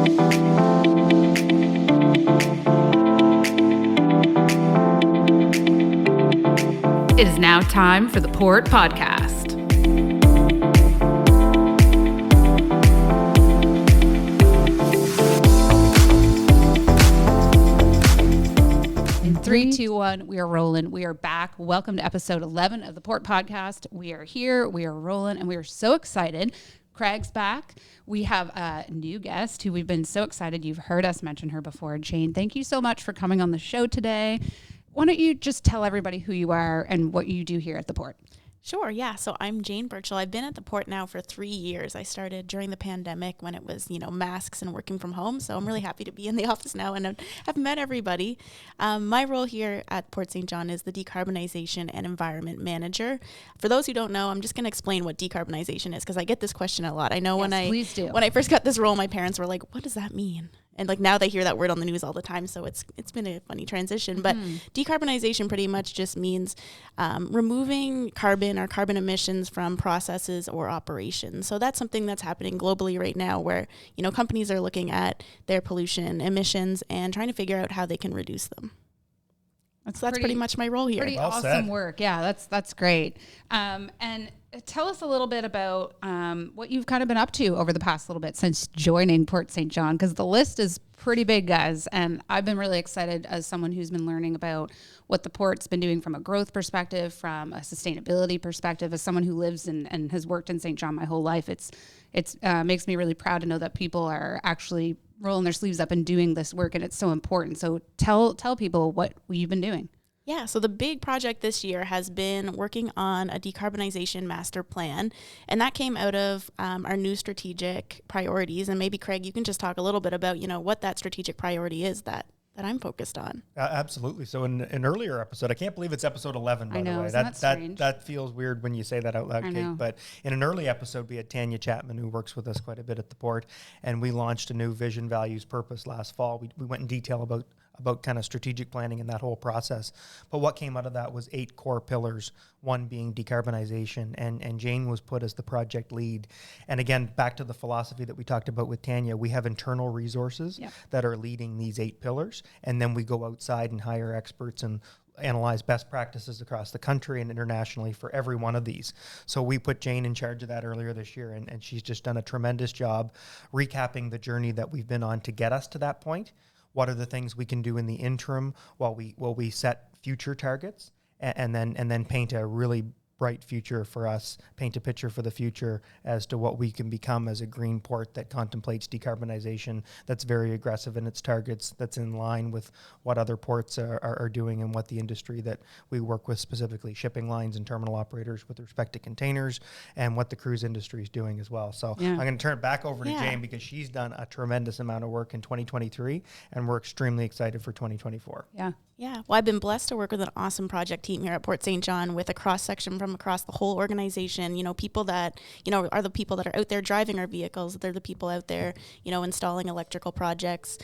It is now time for the Port Podcast. In 3, 2, 1, we are rolling. We are back. Welcome to episode 11 of the Port Podcast. We are here, we are rolling, and we are so excited. Craig's back. We have a new guest who we've been so excited. You've heard us mention her before. Jane, thank you so much for coming on the show today. Why don't you just tell everybody who you are and what you do here at the Port? Sure, yeah. So I'm Jane Burchill. I've been at the Port now for 3 years. I started during the pandemic when it was, masks and working from home. So I'm really happy to be in the office now and I've met everybody. My role here at Port St. John is the Decarbonization and Environment Manager. For those who don't know, I'm just going to explain what decarbonization is because I get this question a lot. I know when I first got this role, my parents were like, what does that mean? And now they hear that word on the news all the time, so it's been a funny transition. But decarbonization pretty much just means removing carbon or carbon emissions from processes or operations. So that's something that's happening globally right now where, companies are looking at their pollution emissions and trying to figure out how they can reduce them. That's pretty much my role here. Pretty well awesome said. Work. Yeah, that's great. And tell us a little bit about what you've kind of been up to over the past little bit since joining Port St. John, because the list is pretty big, guys. And I've been really excited as someone who's been learning about what the Port's been doing from a growth perspective, from a sustainability perspective. As someone who lives and has worked in St. John my whole life, it's makes me really proud to know that people are actually rolling their sleeves up and doing this work, and it's so important. So tell people what you've been doing. Yeah, so the big project this year has been working on a decarbonization master plan, and that came out of our new strategic priorities. And maybe, Craig, you can just talk a little bit about, what that strategic priority is that I'm focused on. Absolutely. So in an earlier episode, I can't believe it's episode 11, by the way. That feels weird when you say that out loud, Cait. But in an early episode, we had Tanya Chapman, who works with us quite a bit at the Port, and we launched a new vision, values, purpose last fall. We went in detail about kind of strategic planning and that whole process. But what came out of that was 8 core pillars, one being decarbonization, and Jane was put as the project lead. And again, back to the philosophy that we talked about with Tanya, we have internal resources that are leading these 8 pillars, and then we go outside and hire experts and analyze best practices across the country and internationally for every one of these. So we put Jane in charge of that earlier this year, and she's just done a tremendous job recapping the journey that we've been on to get us to that point. What are the things we can do in the interim while we set future targets and then paint a really bright future for us, paint a picture for the future as to what we can become as a green port that contemplates decarbonization, that's very aggressive in its targets, that's in line with what other ports are doing and what the industry that we work with, specifically shipping lines and terminal operators with respect to containers, and what the cruise industry is doing as well. So I'm going to turn it back over to Jane because she's done a tremendous amount of work in 2023, and we're extremely excited for 2024. Yeah, well, I've been blessed to work with an awesome project team here at Port St. John with a cross-section from across the whole organization, people that, are the people that are out there driving our vehicles. They're the people out there, installing electrical projects.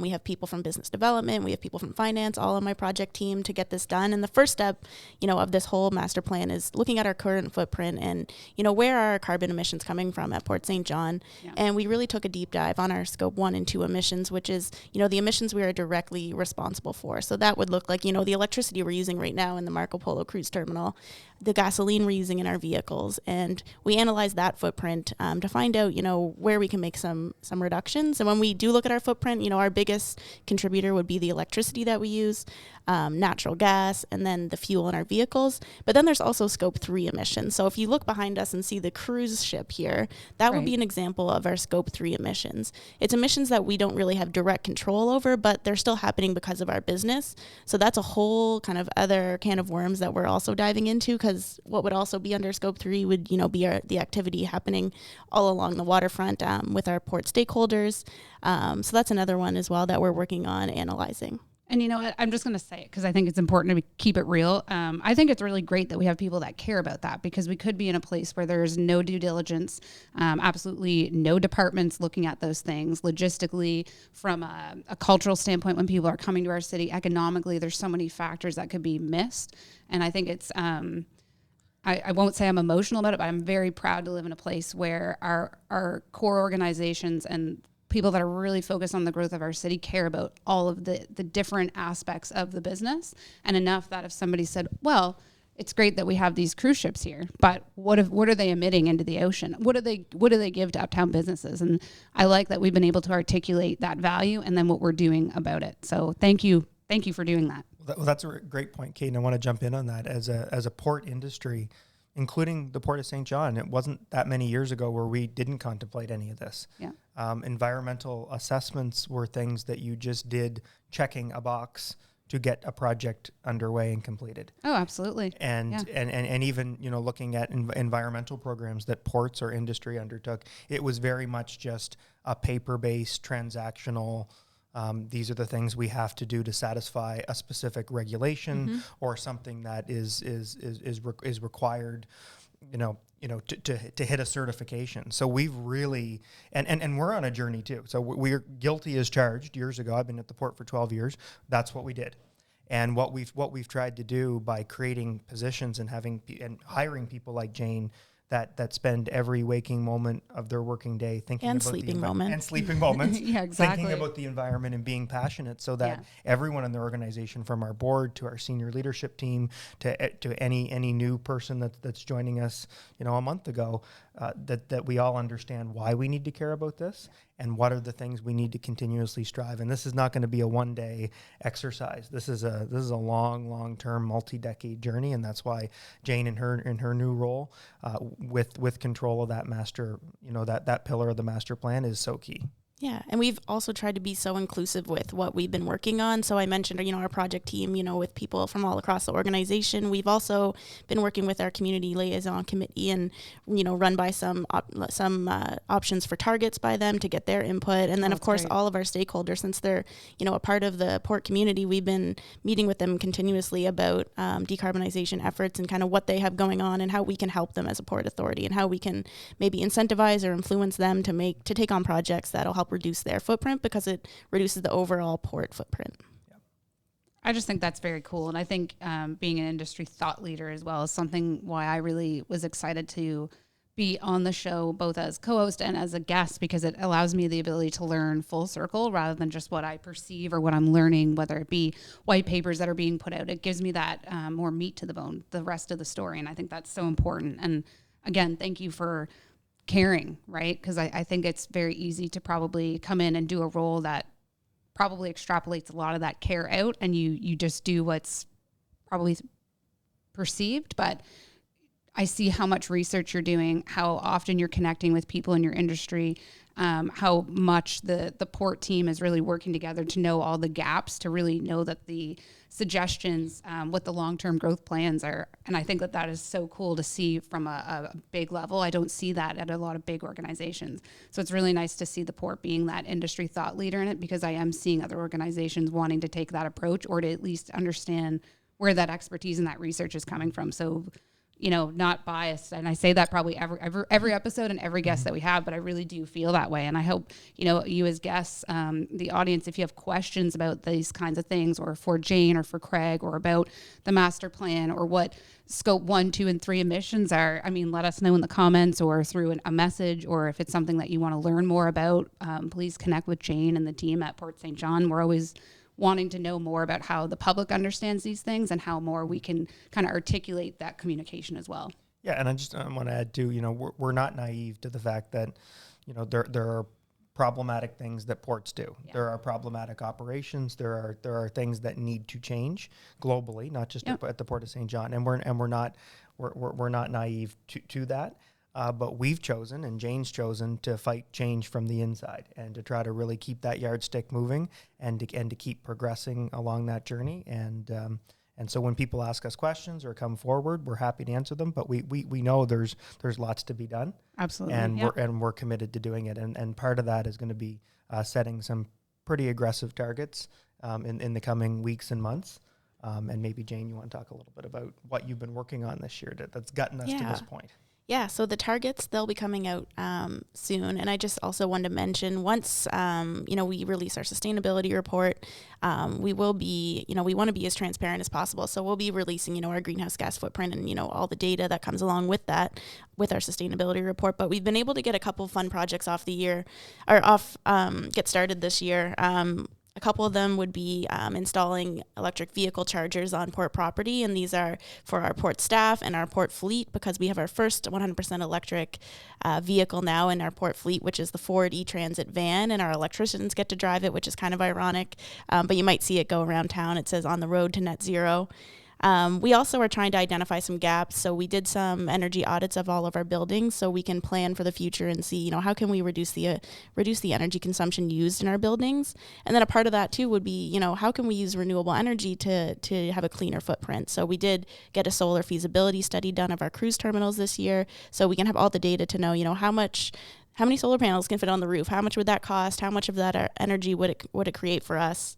We have people from business development. We have people from finance, all on my project team to get this done. And the first step, of this whole master plan is looking at our current footprint and, where are our carbon emissions coming from at Port St. John. Yeah. And we really took a deep dive on our scope 1 and 2 emissions, which is, the emissions we are directly responsible for. So that would look like, the electricity we're using right now in the Marco Polo cruise terminal, the gasoline we're using in our vehicles. And we analyze that footprint to find out, where we can make some reductions. And when we do look at our footprint, our biggest contributor would be the electricity that we use, natural gas, and then the fuel in our vehicles. But then there's also scope 3 emissions. So if you look behind us and see the cruise ship here, that would be an example of our scope 3 emissions. It's emissions that we don't really have direct control over, but they're still happening because of our business. So that's a whole kind of other can of worms that we're also diving into, because what would also be under scope 3 would, be the activity happening all along the waterfront with our port stakeholders. So that's another one as well that we're working on analyzing. And you know what? I'm just going to say it because I think it's important to keep it real. I think it's really great that we have people that care about that, because we could be in a place where there's no due diligence, absolutely no departments looking at those things. Logistically, from a cultural standpoint, when people are coming to our city, economically, there's so many factors that could be missed. And I think it's, I won't say I'm emotional about it, but I'm very proud to live in a place where our core organizations and people that are really focused on the growth of our city care about all of the different aspects of the business, and enough that if somebody said, well, it's great that we have these cruise ships here, but what are they emitting into the ocean? What do they give to uptown businesses? And I like that we've been able to articulate that value and then what we're doing about it. So thank you for doing that. Well, that's a great point, Cait, and I want to jump in on that. As a port industry, including the Port of St. John, it wasn't that many years ago where we didn't contemplate any of this. Yeah. Environmental assessments were things that you just did, checking a box to get a project underway and completed. Oh, absolutely. And even, looking at environmental programs that ports or industry undertook, it was very much just a paper-based, transactional, these are the things we have to do to satisfy a specific regulation or something that is required, to hit a certification. So we've really, and we're on a journey too. So we're guilty as charged. Years ago, I've been at the port for 12 years. That's what we did. And what we've tried to do by creating positions and hiring people like Jane that spend every waking moment of their working day thinking and about sleeping moments, yeah, exactly. Thinking about the environment and being passionate, so that everyone in the organization, from our board to our senior leadership team to any new person that's joining us, a month ago, that we all understand why we need to care about this and what are the things we need to continuously strive. And this is not going to be a one-day exercise. This is a long-term, multi-decade journey, and that's why Jane in her new role with control of that master, that pillar of the master plan is so key. Yeah, and we've also tried to be so inclusive with what we've been working on. So I mentioned, our project team, with people from all across the organization. We've also been working with our community liaison committee and, run by some options for targets by them to get their input. And then, of course, all of our stakeholders, since they're, a part of the port community, we've been meeting with them continuously about decarbonization efforts and kind of what they have going on and how we can help them as a port authority and how we can maybe incentivize or influence them to take on projects that'll help reduce their footprint, because it reduces the overall port footprint. I just think that's very cool. And I think being an industry thought leader as well is something why I really was excited to be on the show, both as co-host and as a guest, because it allows me the ability to learn full circle rather than just what I perceive or what I'm learning, whether it be white papers that are being put out. It gives me that more meat to the bone, the rest of the story. And I think that's so important. And again, thank you for caring, right? Because I think it's very easy to probably come in and do a role that probably extrapolates a lot of that care out, and you just do what's probably perceived. But I see how much research you're doing, how often you're connecting with people in your industry, how much the port team is really working together to know all the gaps, to really know that the suggestions, what the long-term growth plans are. And I think that is so cool to see from a big level. I don't see that at a lot of big organizations. So it's really nice to see the port being that industry thought leader in it, because I am seeing other organizations wanting to take that approach, or to at least understand where that expertise and that research is coming from. So, not biased. And I say that probably every episode and every guest that we have, but I really do feel that way. And I hope, you as guests, the audience, if you have questions about these kinds of things, or for Jane or for Craig, or about the master plan, or what scope 1, 2, and 3 emissions are, let us know in the comments or through a message, or if it's something that you want to learn more about, please connect with Jane and the team at Port St. John. We're always wanting to know more about how the public understands these things and how more we can kind of articulate that communication as well. Yeah, and I want to add too, we're not naive to the fact that, there are problematic things that ports do. Yeah. There are problematic operations. There are things that need to change globally, not just at the Port of St. John. And we're not naive to that. But we've chosen, and Jane's chosen, to fight change from the inside and to try to really keep that yardstick moving and to keep progressing along that journey. And so when people ask us questions or come forward, we're happy to answer them. But we know there's lots to be done. Absolutely. And we're committed to doing it. And part of that is going to be setting some pretty aggressive targets in the coming weeks and months. And maybe, Jane, you want to talk a little bit about what you've been working on this year that's gotten us to this point. Yeah, so the targets, they'll be coming out soon. And I just also wanted to mention, once, we release our sustainability report, we will be, we want to be as transparent as possible. So we'll be releasing, our greenhouse gas footprint and, all the data that comes along with that, with our sustainability report. But we've been able to get a couple fun projects get started this year. A couple of them would be installing electric vehicle chargers on port property, and these are for our port staff and our port fleet, because we have our first 100% electric vehicle now in our port fleet, which is the Ford E-Transit van, and our electricians get to drive it, which is kind of ironic, but you might see it go around town. It says on the road to net zero. We also are trying to identify some gaps. So we did some energy audits of all of our buildings so we can plan for the future and see, how can we reduce the energy consumption used in our buildings. And then a part of that too would be, how can we use renewable energy to have a cleaner footprint. So we did get a solar feasibility study done of our cruise terminals this year, so we can have all the data to know, how many solar panels can fit on the roof, how much would that cost, how much of that energy would it create for us.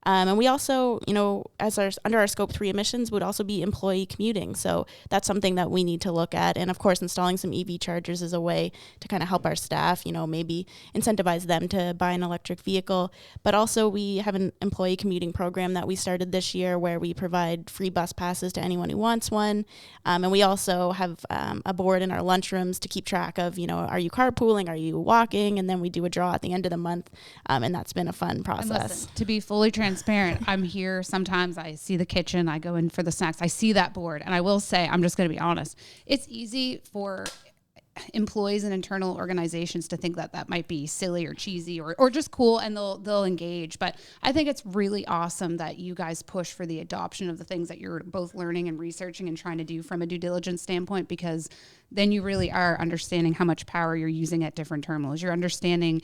And we also, under our Scope 3 emissions would also be employee commuting. So that's something that we need to look at. And of course, installing some EV chargers is a way to kind of help our staff, maybe incentivize them to buy an electric vehicle. But also we have an employee commuting program that we started this year where we provide free bus passes to anyone who wants one. And we also have a board in our lunchrooms to keep track of, are you carpooling? Are you walking? And then we do a draw at the end of the month. And that's been a fun process. And listen, to be fully transparent, I'm here sometimes, I see the kitchen, I go in for the snacks, I see that board, and I will say, I'm just going to be honest, it's easy for employees and internal organizations to think that might be silly or cheesy or just cool, and they'll engage. But I think it's really awesome that you guys push for the adoption of the things that you're both learning and researching and trying to do from a due diligence standpoint, because then you really are understanding how much power you're using at different terminals. You're understanding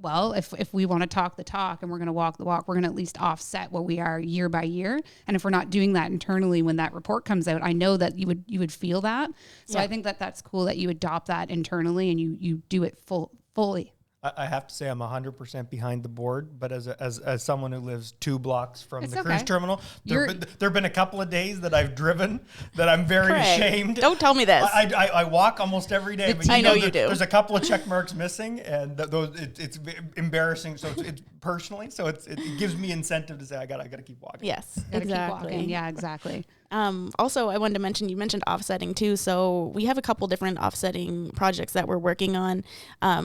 well, if we want to talk the talk and we're going to walk the walk, we're going to at least offset what we are year by year. And if we're not doing that internally when that report comes out, I know that you would feel that. So I think that's cool that you adopt that internally and you do it fully. I have to say I'm 100% behind the board, but as someone who lives 2 blocks from the cruise terminal, there have been a couple of days that I've driven that I'm very ashamed. Don't tell me this. I walk almost every day, but I know you do. There's a couple of check marks missing, and it's embarrassing. So it's personally, so it gives me incentive to say I gotta keep walking. Yes, exactly. Keep walking. Yeah, exactly. Also, I wanted to mention, you mentioned offsetting too. So we have a couple different offsetting projects that we're working on.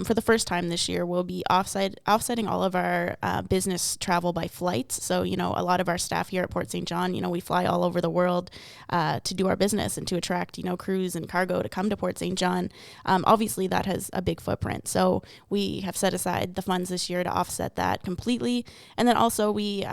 For the first time this year, we'll be offsetting all of our business travel by flights. So, a lot of our staff here at Port St. John, we fly all over the world to do our business and to attract, crews and cargo to come to Port St. John. Obviously, that has a big footprint. So we have set aside the funds this year to offset that completely. And then also we,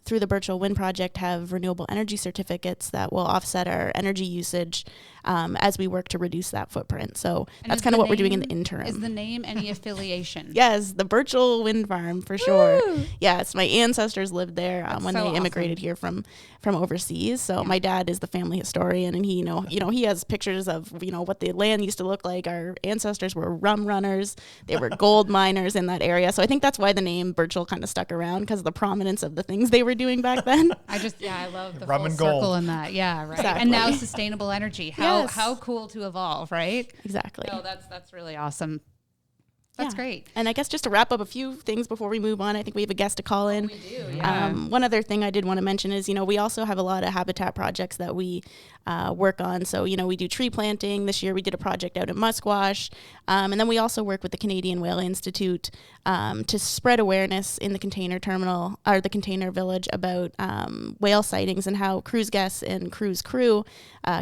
through the Burchill Wind Project, have renewable energy certificates that will offset our energy usage as we work to reduce that footprint. So that's kind of what we're doing in the interim. Is the name any affiliation? Yes, the Burchill Wind Farm for sure. Yes, my ancestors lived there when they immigrated here from overseas. So my dad is the family historian, and he he has pictures of what the land used to look like. Our ancestors were rum runners. They were gold miners in that area. So I think that's why the name Burchill kind of stuck around, because of the prominence of the things they were doing back then. I love the rum full and circle gold in that. Yeah, right. Exactly. And now sustainable energy. How cool to evolve, right? Exactly. No, that's really awesome. That's great. And I guess just to wrap up a few things before we move on, I think we have a guest to call in. We do, yeah. One other thing I did want to mention is, we also have a lot of habitat projects that we work on. So, we do tree planting. This year we did a project out at Musquash. And then we also work with the Canadian Whale Institute to spread awareness in the container terminal or the container village about whale sightings and how cruise guests and cruise crew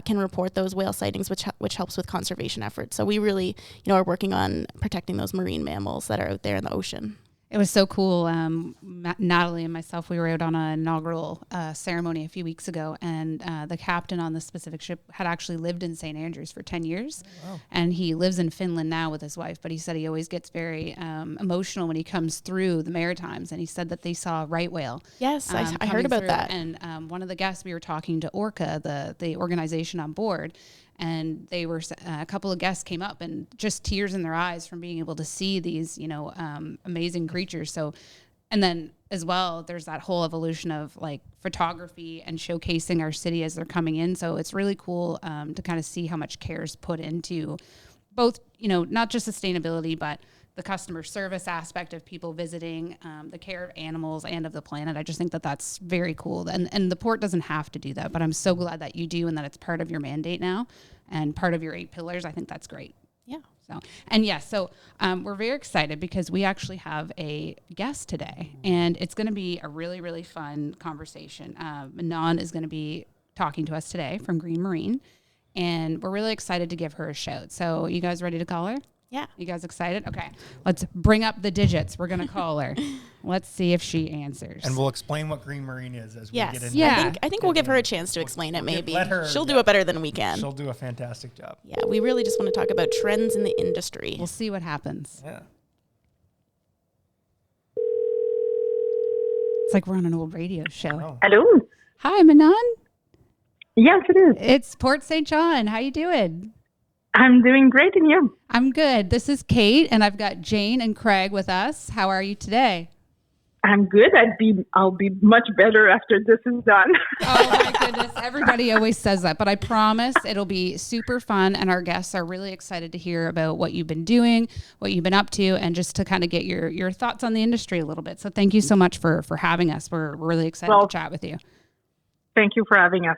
can report those whale sightings, which helps with conservation efforts. So we really, are working on protecting those marine mammals that are out there in the ocean. It was so cool. Natalie and myself, we were out on an inaugural ceremony a few weeks ago, and the captain on the specific ship had actually lived in St. Andrews for 10 years. Oh, wow. And he lives in Finland now with his wife, but he said he always gets very emotional when he comes through the Maritimes, and he said that they saw a right whale. Yes, I heard about that. And one of the guests, we were talking to Orca, the organization on board, and they were a couple of guests came up and just tears in their eyes from being able to see these, amazing creatures. So And then as well, there's that whole evolution of like photography and showcasing our city as they're coming in. So it's really cool to kind of see how much care is put into both, not just sustainability, but the customer service aspect of people visiting, the care of animals and of the planet. I just think that that's very cool. And the port doesn't have to do that, but I'm so glad that you do and that it's part of your mandate now and part of your 8 pillars. I think that's great. Yeah. So we're very excited because we actually have a guest today, and it's going to be a really, really fun conversation. Manon is going to be talking to us today from Green Marine, and we're really excited to give her a shout. So you guys ready to call her? Yeah. You guys excited? Okay. Let's bring up the digits. We're going to call her. Let's see if she answers. And we'll explain what Green Marine is as we get into it. Yeah. I think we'll give her a chance to explain it maybe. She'll do it better than we can. She'll do a fantastic job. Yeah, we really just want to talk about trends in the industry. We'll see what happens. Yeah. It's like we're on an old radio show. Oh. Hello. Hi, Manon. Yes, it is. It's Port St. John. How you doing? I'm doing great, and you? I'm good. This is Cait, and I've got Jane and Craig with us. How are you today? I'm good. I'll be much better after this is done. Oh my goodness. Everybody always says that, but I promise it'll be super fun. And our guests are really excited to hear about what you've been doing, what you've been up to, and just to kind of get your thoughts on the industry a little bit. So thank you so much for having us. We're really excited to chat with you. Thank you for having us.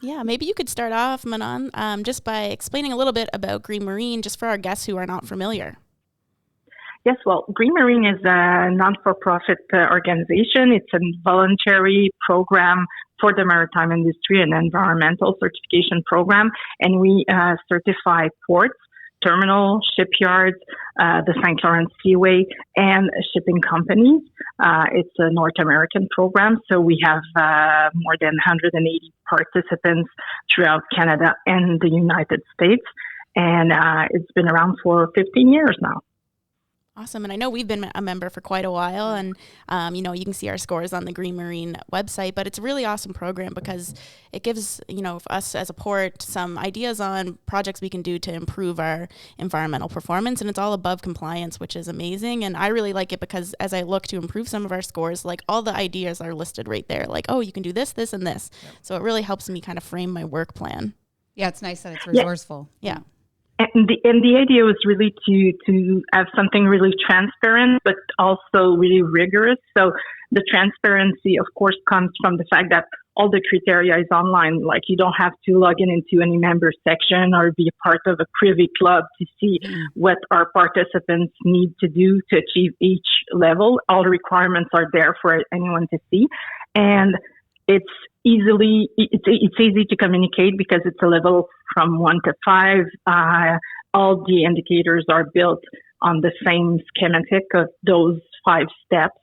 Yeah, maybe you could start off, Manon, just by explaining a little bit about Green Marine, just for our guests who are not familiar. Yes, well, Green Marine is a non-for-profit organization. It's a voluntary program for the maritime industry, an environmental certification program, and we certify ports, terminals, shipyards, the St. Lawrence Seaway, and shipping companies. It's a North American program, so we have more than 180 participants throughout Canada and the United States, and it's been around for 15 years now. Awesome. And I know we've been a member for quite a while, and, you can see our scores on the Green Marine website, but it's a really awesome program because it gives, us as a port some ideas on projects we can do to improve our environmental performance. And it's all above compliance, which is amazing. And I really like it because as I look to improve some of our scores, like all the ideas are listed right there. Like, oh, you can do this, this, and this. Yep. So it really helps me kind of frame my work plan. Yeah, it's nice that it's resourceful. Yeah. And the idea was really to have something really transparent, but also really rigorous. So the transparency, of course, comes from the fact that all the criteria is online. Like you don't have to log in into any member section or be a part of a privy club to see what our participants need to do to achieve each level. All the requirements are there for anyone to see. And it's easy to communicate because it's a level from 1 to 5. All the indicators are built on the same schematic of those 5 steps,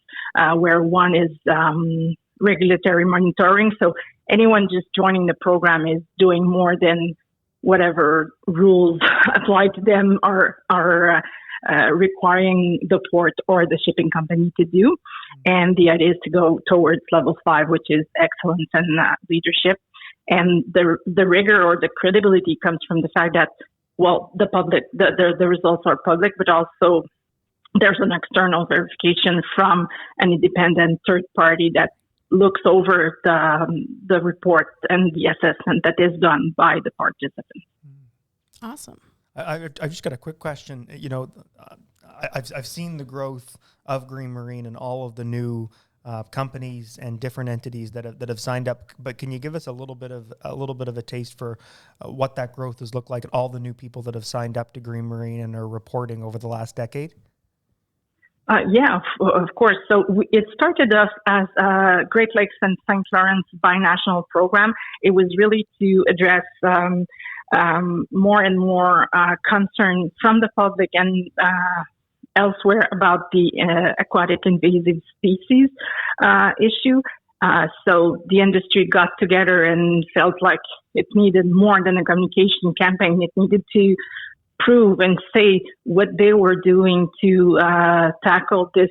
where one is regulatory monitoring. So anyone just joining the program is doing more than whatever rules apply to them are requiring the port or the shipping company to do. And the idea is to go towards level 5, which is excellence and leadership. And the rigor or the credibility comes from the fact that, well, the public, the results are public, but also there's an external verification from an independent third party that looks over the report and the assessment that is done by the participants. Awesome. I've just got a quick question. I've seen the growth of Green Marine and all of the new companies and different entities that have signed up. But can you give us a little bit of a taste for what that growth has looked like? All the new people that have signed up to Green Marine and are reporting over the last decade. Yeah, of course. So it started off as a Great Lakes and St. Lawrence binational program. It was really to address more and more concern from the public and elsewhere about the aquatic invasive species issue. So the industry got together and felt like it needed more than a communication campaign. It needed to prove and say what they were doing to tackle this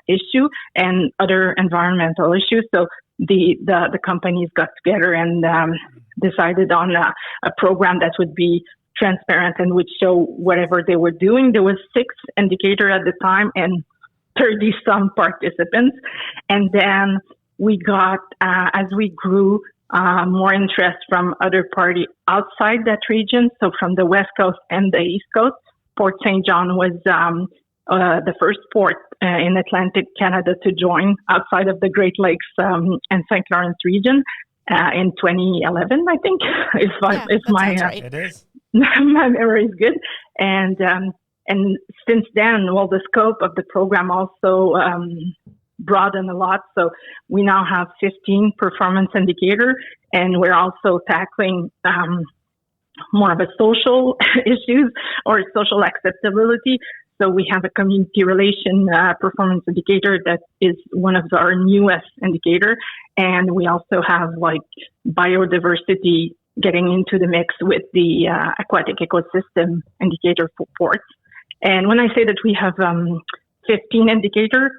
issue and other environmental issues. So the companies got together and decided on a program that would be transparent and would show whatever they were doing. There was 6 indicators at the time, and 30 some participants. And then we got, as we grew, more interest from other parties outside that region. So from the West Coast and the East Coast, Port St. John was the first port in Atlantic Canada to join outside of the Great Lakes and St. Lawrence region in 2011, I think. If my right. It is. my memory is good. And since then, the scope of the program also broadened a lot. So we now have 15 performance indicators, and we're also tackling more of a social issues or social acceptability. So we have a community relation performance indicator that is one of our newest indicator. And we also have like biodiversity getting into the mix with the aquatic ecosystem indicator for ports. And when I say that we have 15 indicators,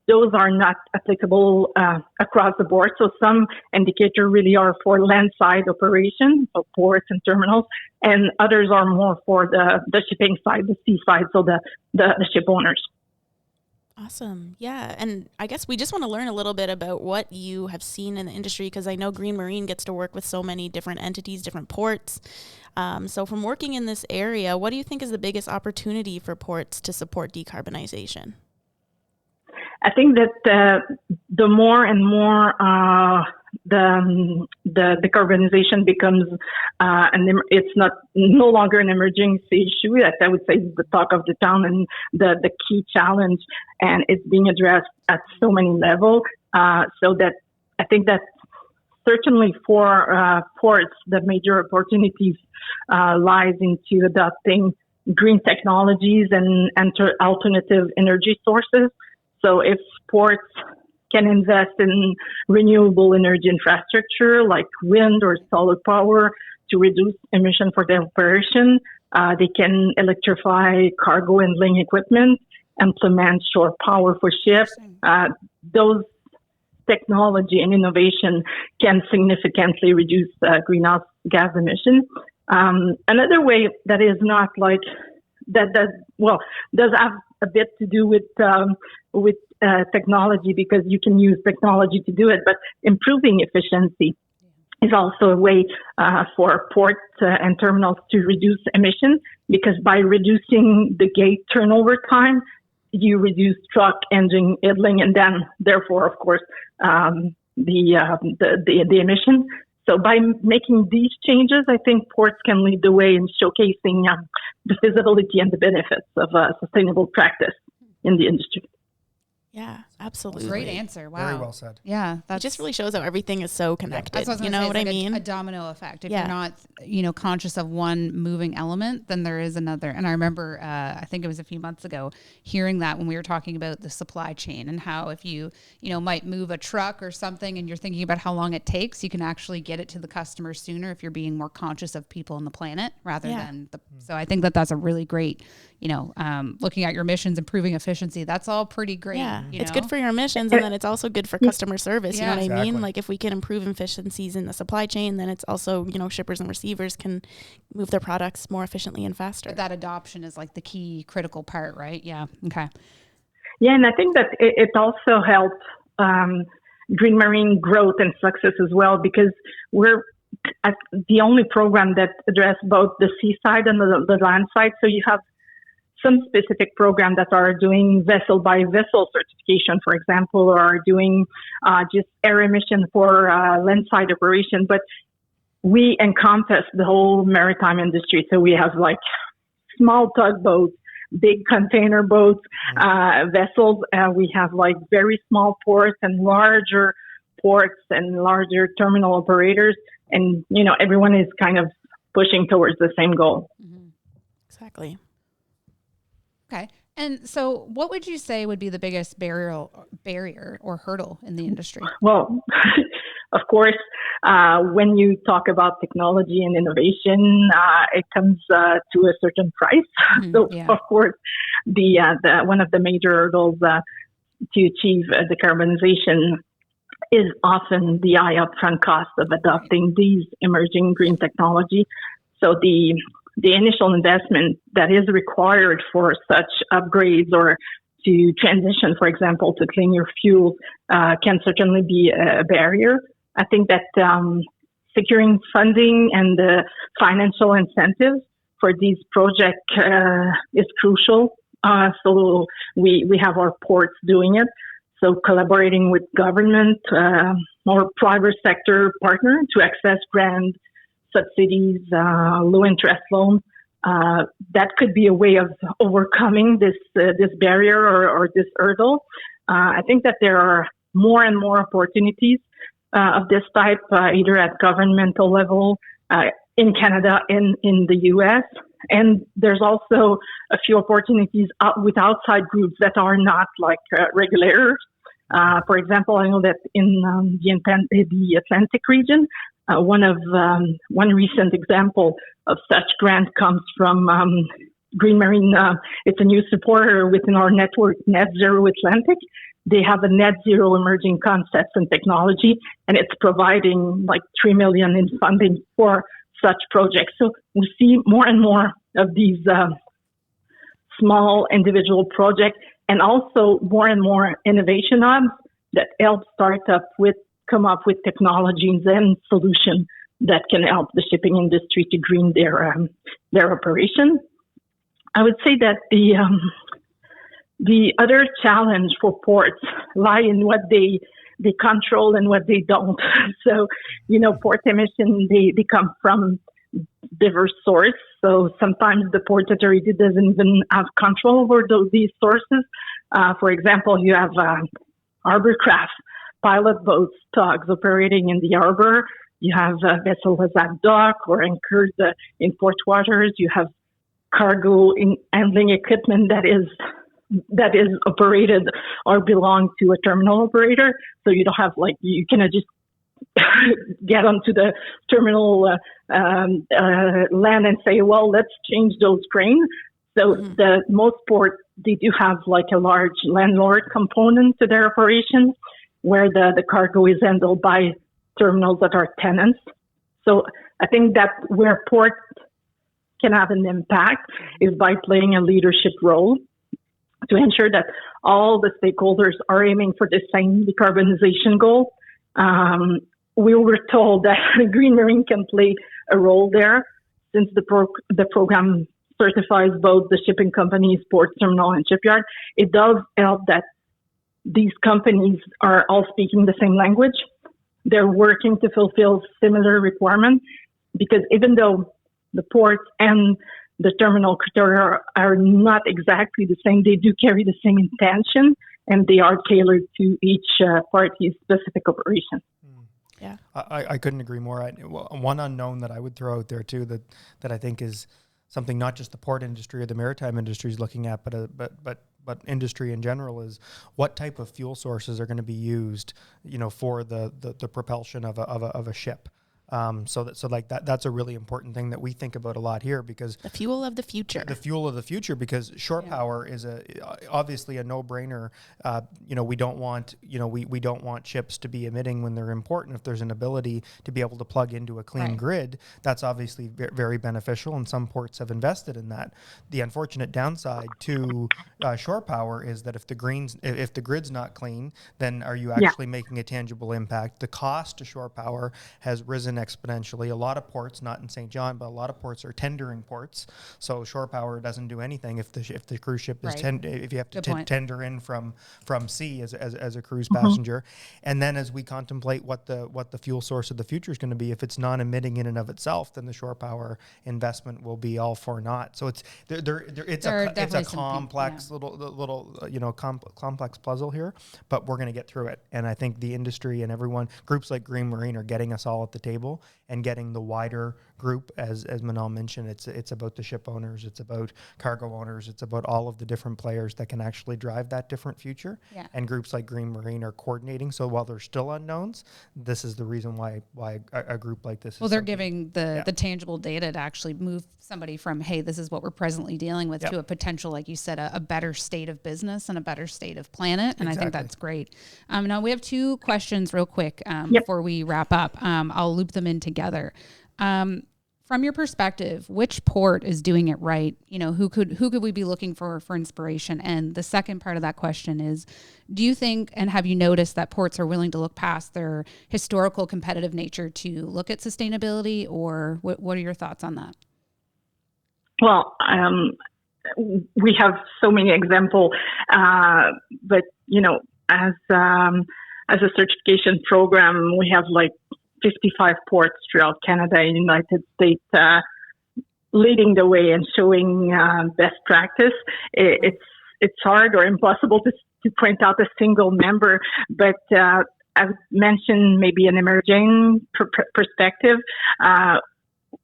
those are not applicable across the board. So some indicators really are for landside operations, so ports and terminals, and others are more for the shipping side, the sea side, so the ship owners. Awesome. Yeah. And I guess we just want to learn a little bit about what you have seen in the industry, because I know Green Marine gets to work with so many different entities, different ports. So from working in this area, what do you think is the biggest opportunity for ports to support decarbonization? I think that the more and more the decarbonization becomes, it's no longer an emergency issue. That I would say is the talk of the town and the key challenge, and it's being addressed at so many levels. So that I think that certainly for ports, the major opportunities lies into adopting green technologies and alternative energy sources. So if ports can invest in renewable energy infrastructure like wind or solar power to reduce emission for their operation, they can electrify cargo handling equipment, implement shore power for ships. Those technology and innovation can significantly reduce greenhouse gas emissions. Another way that is not like that does have a bit to do with technology, because you can use technology to do it, but improving efficiency is also a way for ports and terminals to reduce emissions, because by reducing the gate turnover time, you reduce truck engine idling, and then therefore, of course, the emission. So by making these changes, I think ports can lead the way in showcasing the feasibility and the benefits of sustainable practice in the industry. Yeah, absolutely. Great answer. Wow. Very well said. Yeah. It just really shows how everything is so connected. That's what you know what I mean? A domino effect. If you're not, conscious of one moving element, then there is another. And I remember, I think it was a few months ago, hearing that when we were talking about the supply chain and how if you, might move a truck or something and you're thinking about how long it takes, you can actually get it to the customer sooner if you're being more conscious of people on the planet rather than so I think that that's a really great, looking at your emissions, improving efficiency. That's all pretty great. Yeah. It's good for your emissions, and then it's also good for customer service. You know what I mean? Like if we can improve efficiencies in the supply chain, then it's also, shippers and receivers can move their products more efficiently and faster. But that adoption is like the key critical part, right? Yeah. Okay. Yeah. And I think that it also helps Green Marine growth and success as well, because we're the only program that addresses both the seaside and the land side. So you have some specific programs that are doing vessel by vessel certification, for example, or are doing just air emission for landside operation. But we encompass the whole maritime industry. So we have like small tugboats, big container boats, vessels. We have like very small ports and larger ports and larger terminal operators. And, everyone is kind of pushing towards the same goal. Mm-hmm. Exactly. Okay. And so what would you say would be the biggest barrier or hurdle in the industry? Well, of course, when you talk about technology and innovation, it comes to a certain price. Mm-hmm, so, of course, the one of the major hurdles to achieve decarbonization is often the high upfront cost of adopting these emerging green technology. So the initial investment that is required for such upgrades or to transition, for example, to cleaner fuel can certainly be a barrier. I think that securing funding and the financial incentives for these projects is crucial. So we have our ports doing it. So collaborating with government or private sector partner to access grant subsidies, low interest loans. That could be a way of overcoming this barrier or this hurdle. I think that there are more and more opportunities of this type, either at governmental level in Canada and in the U.S. And there's also a few opportunities with outside groups that are not like regulators. For example, I know that in the Atlantic region, one recent example of such grant comes from Green Marine. It's a new supporter within our network, Net Zero Atlantic. They have a net zero emerging concepts and technology, and it's providing like $3 million in funding for such projects. So we see more and more of these small individual projects, and also more and more innovation hubs that help startups come up with technologies and solutions that can help the shipping industry to green their operation. I would say that the other challenge for ports lie in what they control and what they don't. So, port emissions, they come from diverse sources. So sometimes the port authority doesn't even have control over these sources. For example, you have harborcraft, pilot boats, tugs operating in the harbor. You have vessels at dock or anchored in port waters. You have cargo handling equipment that is operated or belong to a terminal operator. So you don't have you cannot just get onto the terminal land and say, well, let's change those cranes. So the most ports, they do have a large landlord component to their operation where the cargo is handled by terminals that are tenants. So I think that where ports can have an impact is by playing a leadership role to ensure that all the stakeholders are aiming for the same decarbonization goal. We were told that Green Marine can play a role there since the program certifies both the shipping companies, port, terminal, and shipyard. It does help that these companies are all speaking the same language. They're working to fulfill similar requirements because even though the ports and the terminal criteria are not exactly the same, they do carry the same intention, and they are tailored to each party's specific operation. Yeah, I couldn't agree more. One unknown that I would throw out there too that I think is something not just the port industry or the maritime industry is looking at, but industry in general is what type of fuel sources are going to be used, for the propulsion of a ship. That's a really important thing that we think about a lot here, because the fuel of the future, because shore power is obviously a no-brainer. We don't want ships to be emitting when they're important. If there's an ability to be able to plug into a clean grid, that's obviously very beneficial, and some ports have invested in that. The unfortunate downside to shore power is that if the grid's not clean, then are you actually making a tangible impact? The cost to shore power has risen exponentially. A lot of ports, not in St. John, but a lot of ports are tendering ports. So shore power doesn't do anything if the cruise ship is if you have to tender in from sea as a cruise passenger. And then as we contemplate what the fuel source of the future is going to be, if it's non-emitting in and of itself, then the shore power investment will be all for naught. So it's a complex little complex puzzle here, but we're going to get through it. And I think the industry and groups like Green Marine are getting us all at the table and getting the wider group, as Manon mentioned. It's about the ship owners, it's about cargo owners, it's about all of the different players that can actually drive that different future. Yeah. And groups like Green Marine are coordinating. So while there's still unknowns, this is the reason why a group like this. Well, they're giving the tangible data to actually move somebody from, hey, this is what we're presently dealing with, to a potential, like you said, a better state of business and a better state of planet. And I think that's great. Now we have two questions real quick before we wrap up. I'll loop them in together. From your perspective, which port is doing it right? Who could we be looking for inspiration? And the second part of that question is, do you think, and have you noticed that ports are willing to look past their historical competitive nature to look at sustainability, or what are your thoughts on that? Well, we have so many examples, but as a certification program, we have like 55 ports throughout Canada and United States leading the way and showing best practice. It's hard or impossible to point out a single member, but I would mention maybe an emerging perspective.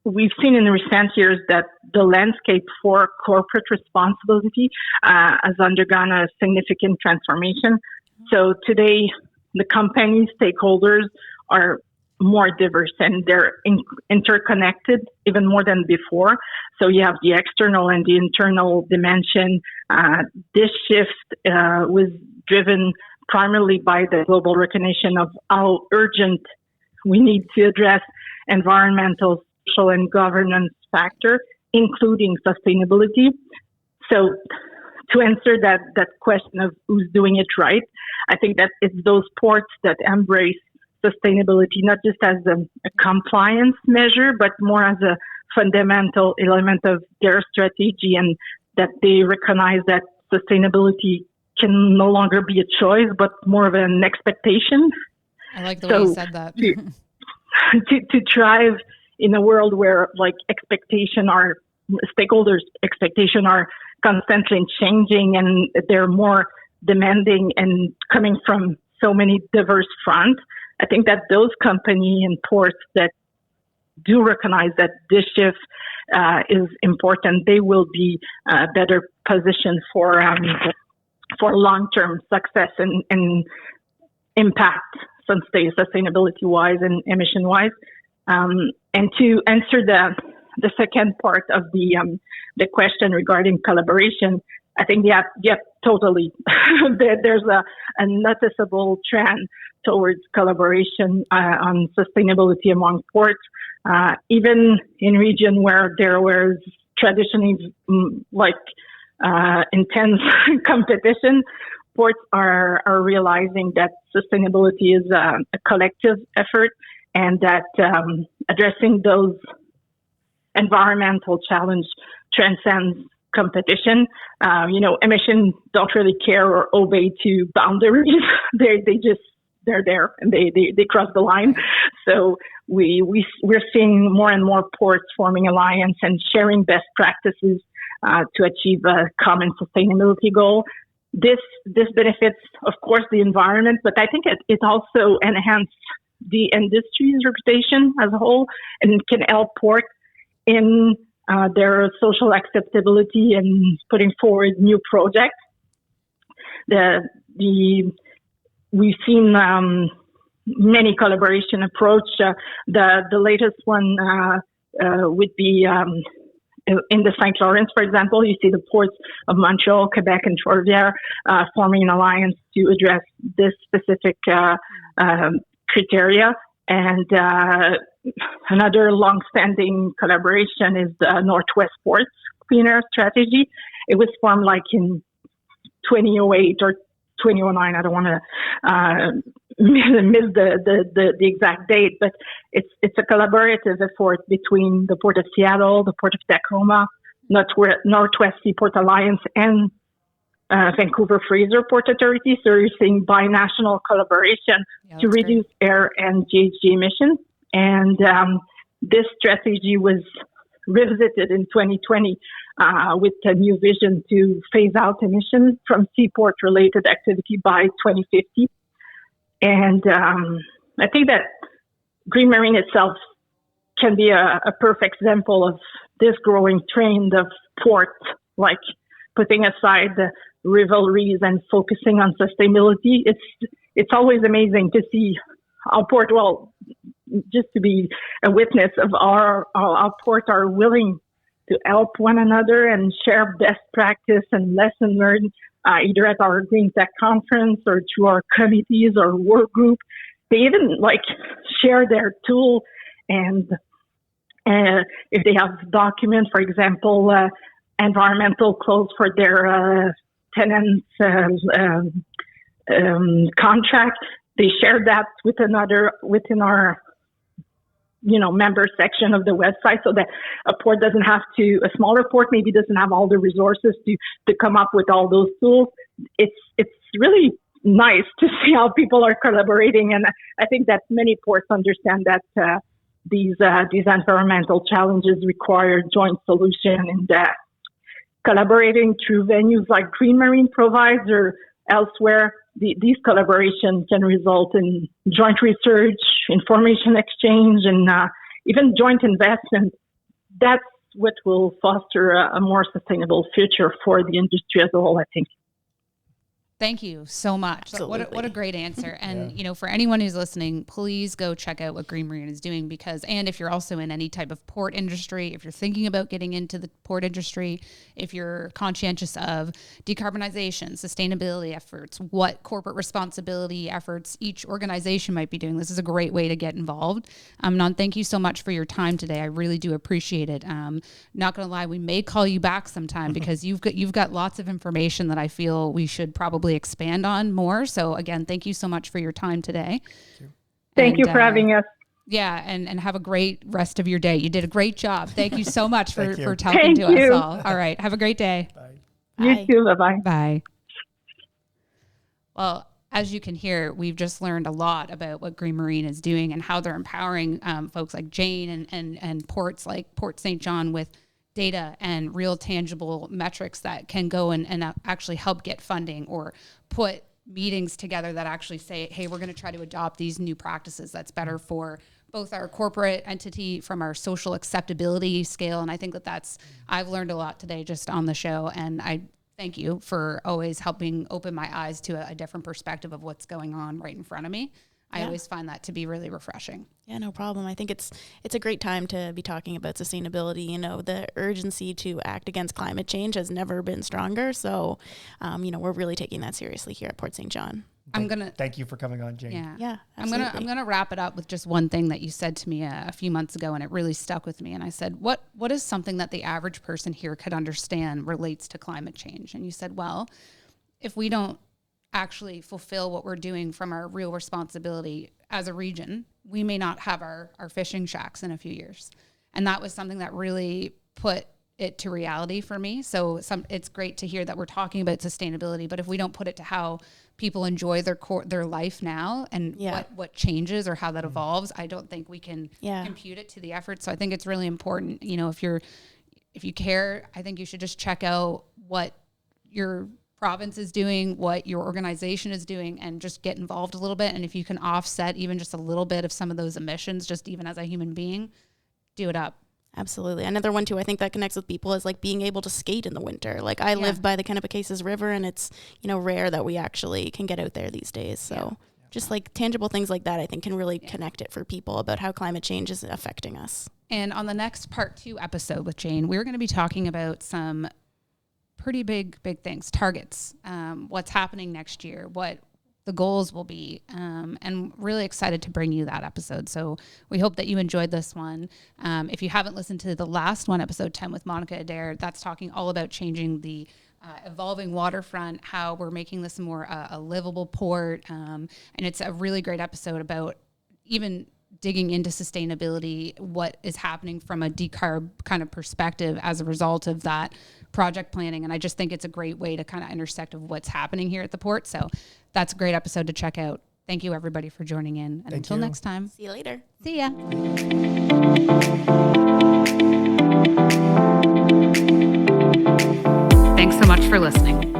We've seen in recent years that the landscape for corporate responsibility has undergone a significant transformation. So today, the company stakeholders are more diverse and they're interconnected even more than before. So you have the external and the internal dimension. This shift was driven primarily by the global recognition of how urgent we need to address environmental, social, and governance factor, including sustainability. So to answer that question of who's doing it right, I think that it's those ports that embrace sustainability, not just as a compliance measure, but more as a fundamental element of their strategy, and that they recognize that sustainability can no longer be a choice, but more of an expectation. I like the way you said that. to thrive in a world where stakeholders' expectations are constantly changing and they're more demanding and coming from so many diverse fronts, I think that those companies and ports that do recognize that this shift is important, they will be better positioned for long-term success and impact, sustainability-wise and emission-wise. And to answer the second part of the question regarding collaboration, I think totally. There's a noticeable trend towards collaboration on sustainability among ports, even in region where there was traditionally intense competition. Ports are realizing that sustainability is a collective effort, and that addressing those environmental challenge transcends competition. Emissions don't really care or obey to boundaries. They're there and they cross the line. So we're seeing more and more ports forming alliance and sharing best practices to achieve a common sustainability goal. This benefits, of course, the environment, but I think it also enhances the industry's reputation as a whole, and can help ports in their social acceptability and putting forward new projects. We've seen many collaboration approach. The latest one would be in the St. Lawrence, for example. You see the ports of Montreal, Quebec, and Trois-Rivières forming an alliance to address this specific criteria. And another long-standing collaboration is the Northwest Ports Clean Air Strategy. It was formed in 2008 or 2009. I don't want to miss the exact date, but it's a collaborative effort between the Port of Seattle, the Port of Tacoma, Northwest Seaport Alliance, and Vancouver Fraser Port Authority. So you're seeing binational collaboration to reduce air and GHG emissions. And this strategy was revisited in 2020 with a new vision to phase out emissions from seaport-related activity by 2050. And I think that Green Marine itself can be a perfect example of this growing trend of ports, putting aside the rivalries and focusing on sustainability. It's always amazing to see our port, just to be a witness of our ports are willing to help one another and share best practice and lesson learned, either at our Green Tech conference or through our committees or work group. They even share their tool and if they have documents, for example, environmental clause for their tenants contract, they share that within our member section of the website, so that a port doesn't have to, a smaller port maybe doesn't have all the resources to come up with all those tools. It's really nice to see how people are collaborating, and I think that many ports understand that these environmental challenges require joint solution, and collaborating through venues like Green Marine provides or elsewhere. These collaborations can result in joint research, information exchange, and even joint investment. That's what will foster a more sustainable future for the industry as a whole, I think. Thank you so much. What a great answer. And, for anyone who's listening, please go check out what Green Marine is doing and if you're also in any type of port industry, if you're thinking about getting into the port industry, if you're conscientious of decarbonization, sustainability efforts, what corporate responsibility efforts each organization might be doing, this is a great way to get involved. Manon, thank you so much for your time today. I really do appreciate it. Not going to lie, we may call you back sometime because you've got lots of information that I feel we should probably expand on more. So again, thank you so much for your time today. Thank you for having us. Yeah. And have a great rest of your day. You did a great job. Thank you so much for talking to us all. All right. Have a great day. Bye. You too. Bye-bye. Bye. Well, as you can hear, we've just learned a lot about what Green Marine is doing and how they're empowering folks like Jane and ports like Port St. John with data and real tangible metrics that can go and actually help get funding or put meetings together that actually say, hey, we're going to try to adopt these new practices that's better for both our corporate entity from our social acceptability scale. And I think I've learned a lot today just on the show. And I thank you for always helping open my eyes to a different perspective of what's going on right in front of me. I always find that to be really refreshing. Yeah, no problem. I think it's a great time to be talking about sustainability. The urgency to act against climate change has never been stronger. So, we're really taking that seriously here at Port St. John. Thank you for coming on, Jane. Yeah. Absolutely. I'm gonna wrap it up with just one thing that you said to me a few months ago, and it really stuck with me. And I said, what is something that the average person here could understand relates to climate change? And you said, well, if we don't actually fulfill what we're doing from our real responsibility as a region, we may not have our fishing shacks in a few years. And that was something that really put it to reality for me. So it's great to hear that we're talking about sustainability, but if we don't put it to how people enjoy their life now and what changes or how that evolves, I don't think we can compute it to the effort. So I think it's really important, if you care, I think you should just check out what your province is doing, what your organization is doing, and just get involved a little bit. And if you can offset even just a little bit of some of those emissions, just even as a human being, do it up. Absolutely. Another one too, I think that connects with people is like being able to skate in the winter. Like I live by the Kennebecasis River, and it's, rare that we actually can get out there these days. So just like tangible things like that, I think can really connect it for people about how climate change is affecting us. And on the next Part 2 episode with Jane, we're going to be talking about some pretty big things, targets, what's happening next year, what the goals will be, and really excited to bring you that episode. So we hope that you enjoyed this one. If you haven't listened to the last one, episode 10 with Monica Adair, that's talking all about changing the evolving waterfront, how we're making this more a livable port. And it's a really great episode about even digging into sustainability, what is happening from a decarb kind of perspective as a result of that project planning. And I just think it's a great way to kind of intersect of what's happening here at the port. So that's a great episode to check out. Thank you, everybody, for joining in. And until next time. See you later. See ya. Thanks so much for listening.